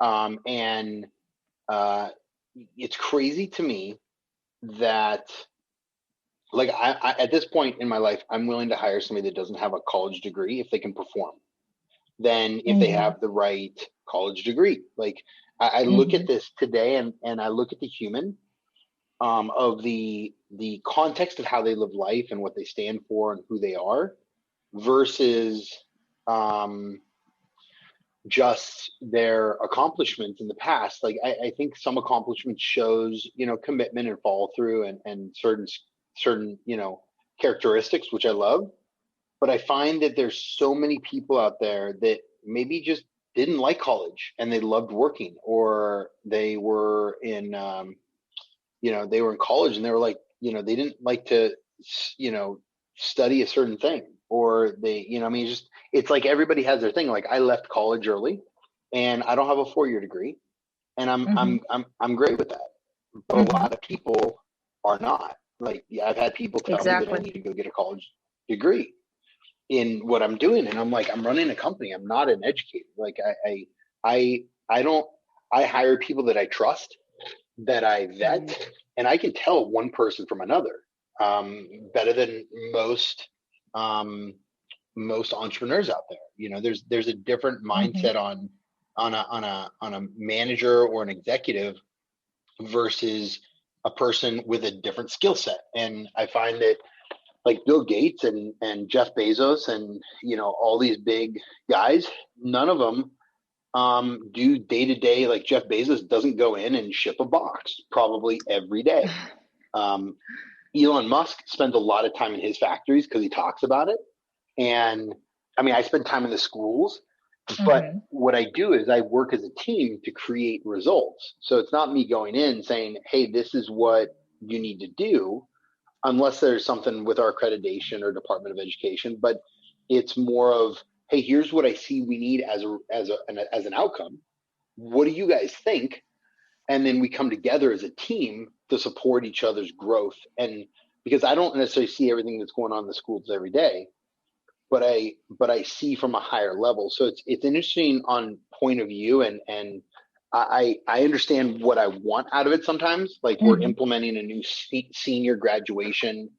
And it's crazy to me that, like, I at this point in my life, I'm willing to hire somebody that doesn't have a college degree if they can perform, than if they Mm-hmm. have the right college degree. Like, I look Mm-hmm. at this today, and I look at the human, of the context of how they live life and what they stand for and who they are, versus um, just their accomplishments in the past. Like, I think some accomplishments shows, commitment and follow through, and certain, characteristics, which I love. But I find that there's so many people out there that maybe just didn't like college and they loved working, or they were in college and they were like, they didn't like to, you know, study a certain thing, or they, I mean, it's like everybody has their thing. Like, I left college early and I don't have a 4-year degree, and Mm-hmm. I'm great with that. But a Mm-hmm. lot of people are not. Like, yeah, I've had people tell me that I Exactly. need to go get a college degree in what I'm doing, and I'm like, I'm running a company. I'm not an educator. Like, I don't. I hire people that I trust, that I Right. vet, and I can tell one person from another, better than um, most entrepreneurs out there. There's a different Mm-hmm. mindset on a manager or an executive versus a person with a different skill set. And I find that, like, Bill Gates and Jeff Bezos and, all these big guys, none of them do day to day. Like, Jeff Bezos doesn't go in and ship a box probably every day. Um, Elon Musk spends a lot of time in his factories because he talks about it. And I mean, I spend time in the schools, but Mm-hmm. what I do is I work as a team to create results. So it's not me going in saying, hey, this is what you need to do, unless there's something with our accreditation or Department of Education. But it's more of, hey, here's what I see we need as an outcome. What do you guys think? And then we come together as a team to support each other's growth. And because I don't necessarily see everything that's going on in the schools every day, but I see from a higher level. So it's interesting on point of view, and I understand what I want out of it sometimes. Like, we're Mm-hmm. implementing a new senior graduation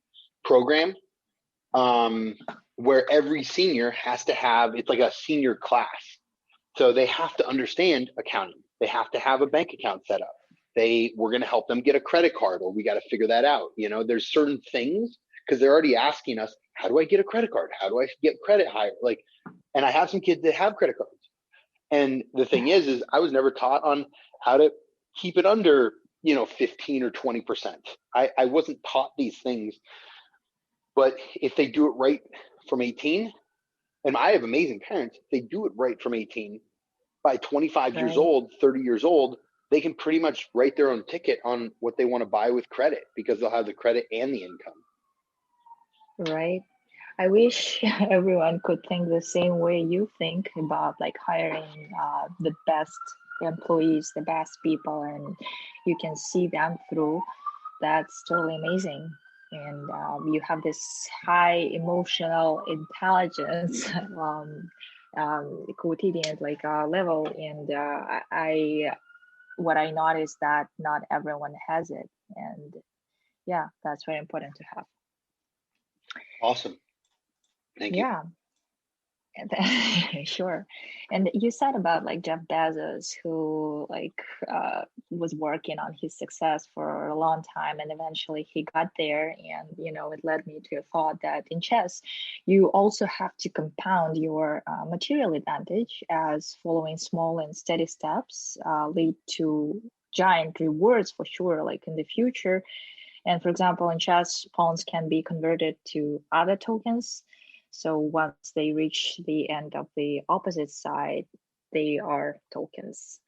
program, um, where every senior has to have, it's like a senior class. So they have to understand accounting. They have to have a bank account set up. We're going to help them get a credit card, or we got to figure that out. There's certain things, because they're already asking us, how do I get a credit card? How do I get credit higher? Like, and I have some kids that have credit cards. And the thing is I was never taught on how to keep it under, 15 or 20%. I wasn't taught these things, but if they do it right from 18, and I have amazing parents, if they do it right from 18, by 25 years Right. old, 30 years old, they can pretty much write their own ticket on what they want to buy with credit, because they'll have the credit and the income. Right. I wish everyone could think the same way you think about like hiring the best employees, the best people, and you can see them through. That's totally amazing. And you have this high emotional intelligence quotidian like level. And what I noticed that not everyone has it. And yeah, that's very important to have. Awesome. Thank you. Yeah. Sure. And you said about like Jeff Bezos, who like was working on his success for a long time, and eventually he got there. And it led me to a thought that in chess, you also have to compound your material advantage, as following small and steady steps lead to giant rewards for sure, like in the future. And for example, in chess, pawns can be converted to other tokens. So once they reach the end of the opposite side, they are tokens.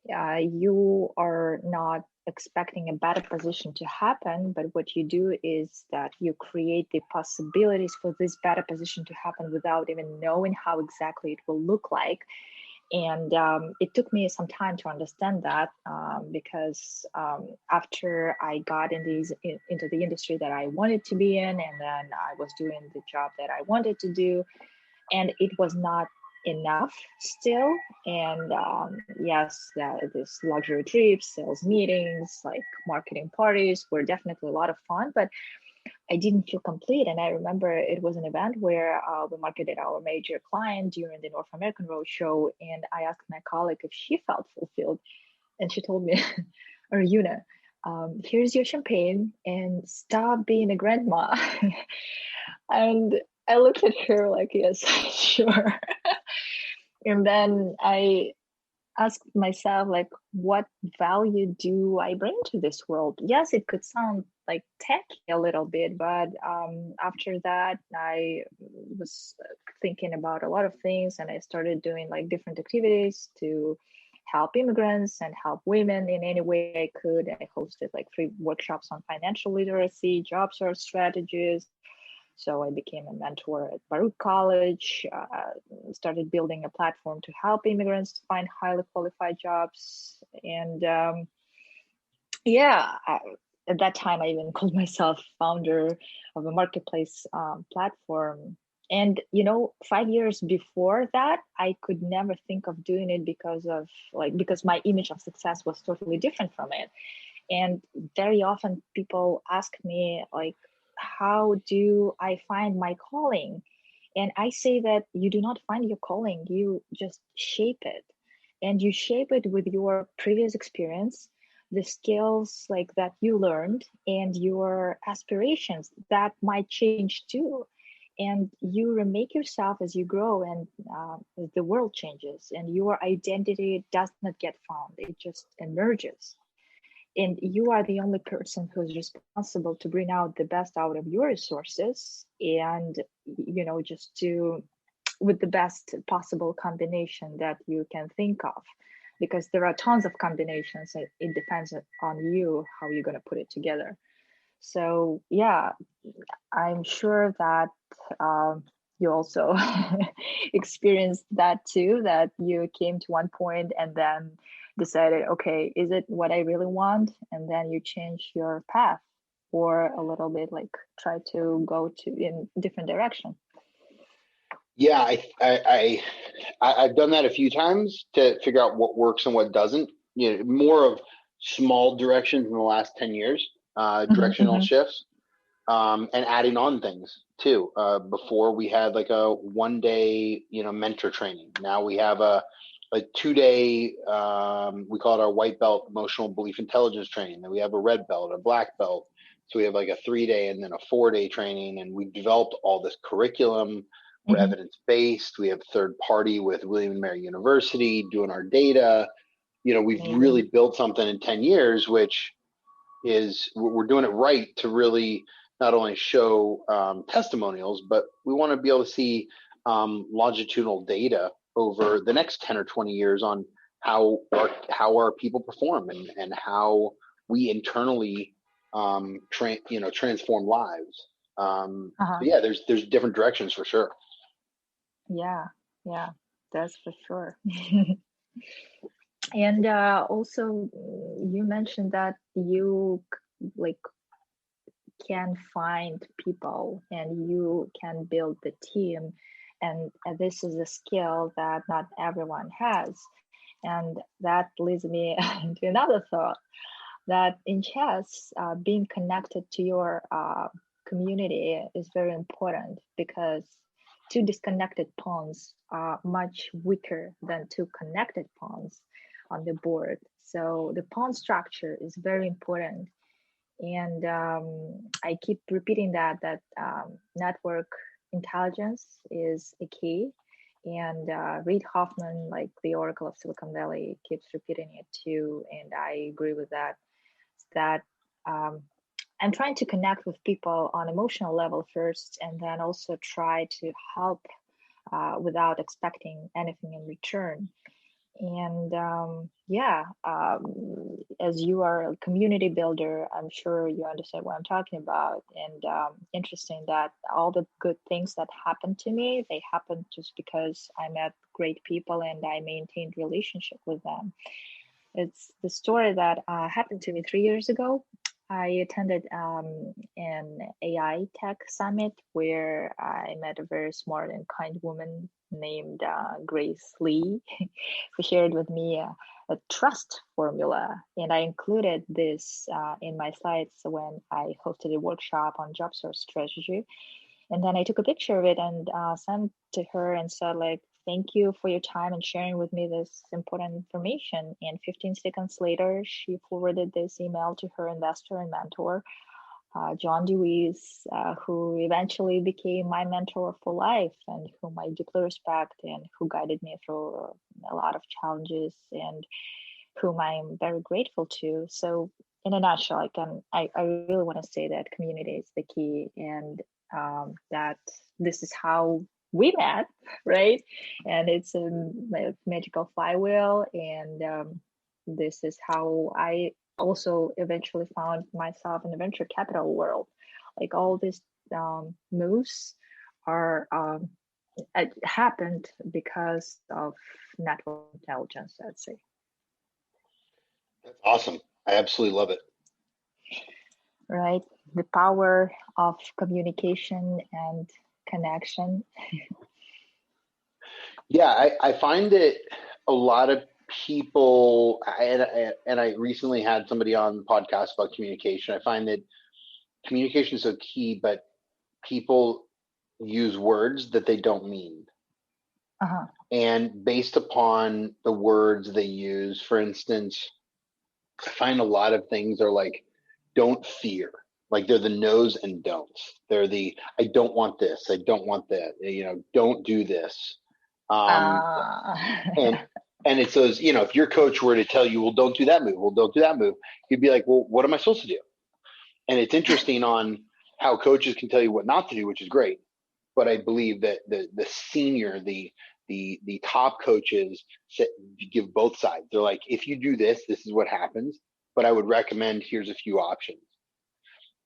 You are not expecting a better position to happen, but what you do is that you create the possibilities for this better position to happen without even knowing how exactly it will look like. And it took me some time to understand that, because after I got into the industry that I wanted to be in, and then I was doing the job that I wanted to do, and it was not enough still. And yes, this luxury trips, sales meetings, like marketing parties were definitely a lot of fun, but I didn't feel complete. And I remember it was an event where we marketed our major client during the North American Roadshow. And I asked my colleague if she felt fulfilled. And she told me, Aryuna, here's your champagne and stop being a grandma. And I looked at her like, yes, sure. And then I asked myself, like, what value do I bring to this world? Yes, it could sound like tacky a little bit, but after that, I was thinking about a lot of things, and I started doing like different activities to help immigrants and help women in any way I could. I hosted like 3 workshops on financial literacy, job search strategies. So I became a mentor at Baruch College, started building a platform to help immigrants find highly qualified jobs. And yeah, at that time, I even called myself founder of a marketplace platform. And 5 years before that, I could never think of doing it because my image of success was totally different from it. And very often people ask me, like, how do I find my calling? And I say that you do not find your calling, you just shape it. And you shape it with your previous experience, the skills like that you learned, and your aspirations that might change too. And you remake yourself as you grow, and as the world changes, and your identity does not get found, it just emerges. And you are the only person who's responsible to bring out the best out of your resources, and just to with the best possible combination that you can think of, because there are tons of combinations. It depends on you how you're going to put it together. So yeah, I'm sure that you also experienced that too, that you came to one point and then decided, okay, is it what I really want? And then you change your path, or a little bit like try to go to in different direction. Yeah, I've done that a few times to figure out what works and what doesn't. More of small directions in the last 10 years, directional shifts, and adding on things too. Before we had like a 1 day, mentor training. Now we have a 2 day, we call it our white belt emotional belief intelligence training. Then we have a red belt, a black belt. So we have like a 3 day and then a 4 day training. And we've developed all this curriculum. We're evidence-based. We have third party with William and Mary University doing our data. We've really built something in 10 years, which is we're doing it right to really not only show testimonials, but we want to be able to see longitudinal data over the next 10 or 20 years on how our people perform and how we internally transform lives. So yeah, there's different directions for sure. Yeah, that's for sure. And also, you mentioned that you like can find people and you can build the team, and this is a skill that not everyone has. And that leads me to another thought, that in chess, being connected to your community is very important, because two disconnected pawns are much weaker than two connected pawns on the board. So the pawn structure is very important. And I keep repeating that network intelligence is a key. And Reid Hoffman, like the Oracle of Silicon Valley, keeps repeating it too. And I agree with that. That I'm trying to connect with people on emotional level first, and then also try to help without expecting anything in return. And as you are a community builder, I'm sure you understand what I'm talking about. And interesting that all the good things that happened to me, they happened just because I met great people and I maintained relationship with them. It's the story that happened to me 3 years ago. I attended an AI tech summit where I met a very smart and kind woman named Grace Lee, who shared with me a trust formula. And I included this in my slides when I hosted a workshop on job search strategy. And then I took a picture of it and sent to her and said, like, thank you for your time and sharing with me this important information. And 15 seconds later, she forwarded this email to her investor and mentor, John Dewey's, who eventually became my mentor for life and whom I deeply respect and who guided me through a lot of challenges and whom I'm very grateful to. So in a nutshell, I really want to say that community is the key, and that this is how we met, right? And it's a magical flywheel, and this is how I also eventually found myself in the venture capital world. Like all these moves are it happened because of network intelligence, I'd say. That's awesome. I absolutely love it. Right, the power of communication and connection. Yeah, I find that a lot of people, and I recently had somebody on the podcast about communication. I find that communication is so key, but people use words that they don't mean. Uh-huh. And based upon the words they use, for instance, I find a lot of things are like, don't fear. Like they're the no's and don'ts. They're the, I don't want this. I don't want that. Don't do this. Um, Uh, and and it's those, if your coach were to tell you, well, don't do that move. Well, don't do that move. You'd be like, well, what am I supposed to do? And it's interesting on how coaches can tell you what not to do, which is great. But I believe that the senior, the top coaches give both sides. They're like, if you do this, this is what happens. But I would recommend here's a few options.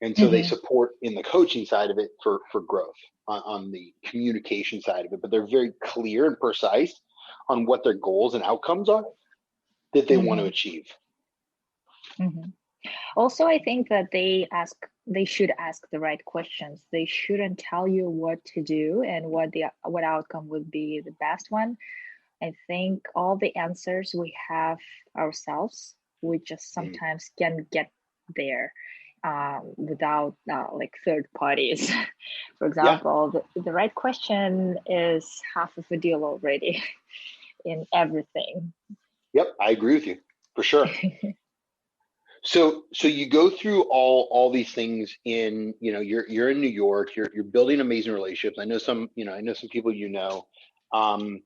And so they mhm, support in the coaching side of it for growth on the communication side of it. But they're very clear and precise on what their goals and outcomes are that they want to mhm, achieve. mhm. Also, I think that they should ask the right questions. They shouldn't tell you what to do and what outcome would be the best one. I think all the answers we have ourselves, we just Mm. sometimes can get there without like third parties. For Yeah. example, the right question is half of a deal already in everything. Yep. I agree with you for sure. So you go through all these things in, you're in New York, you're building amazing relationships. I know some people, um,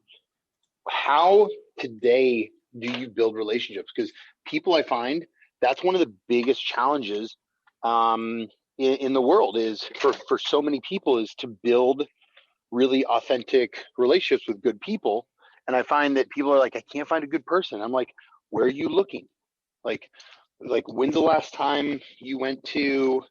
how today do you build relationships? Because people, I find that's one of the biggest challenges in the world is for so many people is to build really authentic relationships with good people. And I find that people are like, I can't find a good person. I'm like, where are you looking? Like, when's the last time you went to,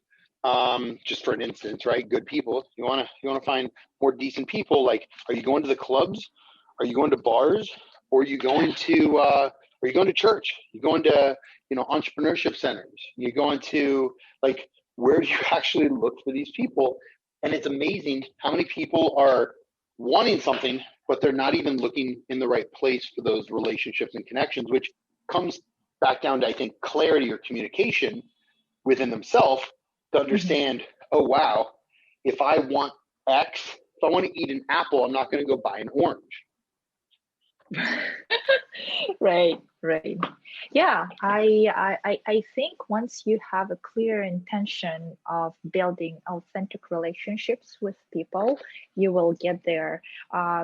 just for an instance, right? Good people. You wanna find more decent people. Like, are you going to the clubs? Are you going to bars? Or are you going to church? You going to, entrepreneurship centers? You going to, like, where do you actually look for these people? And it's amazing how many people are wanting something, but they're not even looking in the right place for those relationships and connections, which comes back down to, I think, clarity or communication within themselves to Mhm. understand, oh, wow, if I want X, if I want to eat an apple, I'm not going to go buy an orange. Right, right. Yeah, I think once you have a clear intention of building authentic relationships with people, you will get there.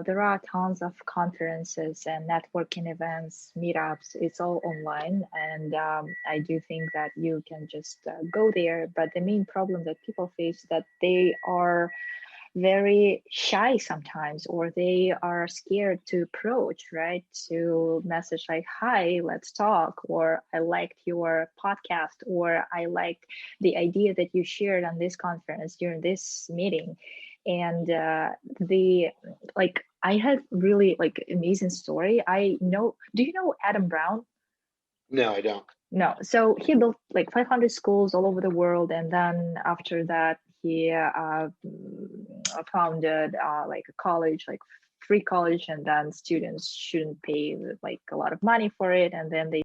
There are tons of conferences and networking events, meetups. It's all online, and I do think that you can just go there. But the main problem that people face is that they are very shy sometimes, or they are scared to approach, right? To message like, hi, let's talk, or I liked your podcast, or I liked the idea that you shared on this conference during this meeting. And the like I had really like amazing story. I know, do you know Adam Brown? No, I don't. No. So he built like 500 schools all over the world, and then after that, he founded like a college, like free college, and then students shouldn't pay like a lot of money for it, and then they